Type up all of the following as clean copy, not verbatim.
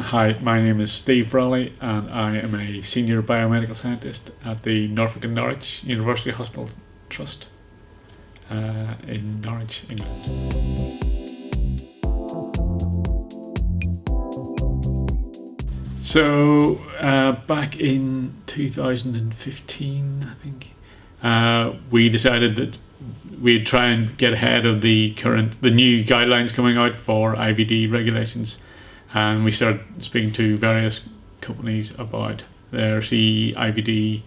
Hi, my name is Steve Brolly and I am a senior biomedical scientist at the Norfolk and Norwich University Hospital Trust in Norwich, England. So back in 2015, I think, we decided that we'd try and get ahead of the new guidelines coming out for IVD regulations. And we started speaking to various companies about their CE IVD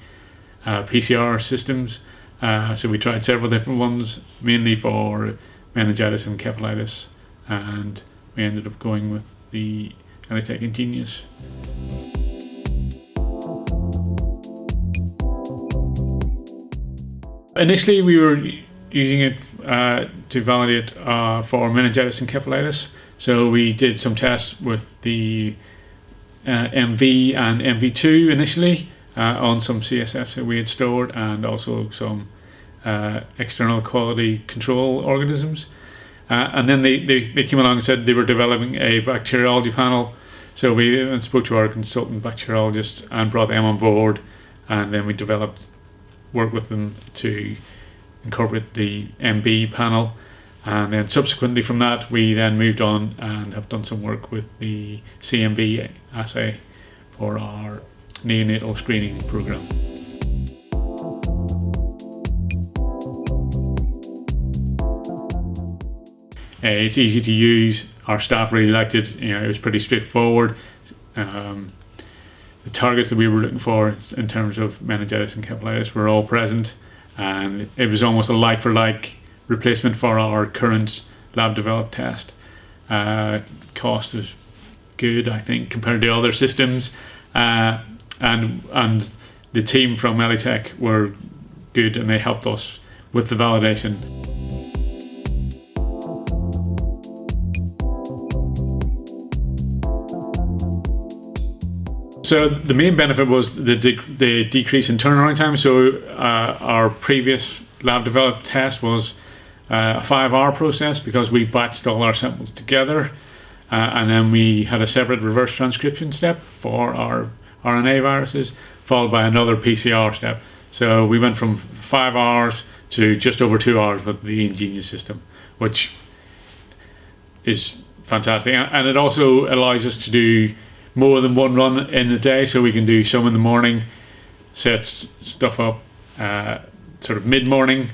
PCR systems. So we tried several different ones, mainly for meningitis and encephalitis, and we ended up going with the ELITE InGenius. Initially, we were using it to validate for meningitis and encephalitis. So we did some tests with the MV and MV2 initially on some CSFs that we had stored, and also some external quality control organisms. And then they came along and said they were developing a bacteriology panel. So we then spoke to our consultant bacteriologist and brought them on board, and then we worked with them to incorporate the MB panel. And then subsequently from that, we then moved on and have done some work with the CMV assay for our neonatal screening program. It's easy to use. Our staff really liked it. It was pretty straightforward. The targets that we were looking for in terms of meningitis and encephalitis were all present, and it was almost a like-for-like replacement for our current lab-developed test. Cost was good, I think, compared to other systems, and the team from ELITech were good, and they helped us with the validation. So the main benefit was the decrease in turnaround time. So our previous lab-developed test was a 5-hour process because we batched all our samples together, and then we had a separate reverse transcription step for our RNA viruses, followed by another PCR step. So we went from 5 hours to just over 2 hours with the InGenius system, which is fantastic. And it also allows us to do more than one run in a day, so we can do some in the morning, set stuff up sort of mid-morning,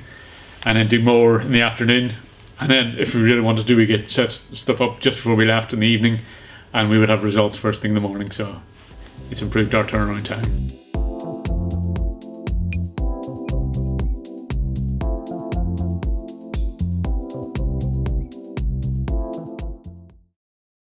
and then do more in the afternoon. And then if we really wanted to, we could set stuff up just before we left in the evening, and we would have results first thing in the morning. So it's improved our turnaround time.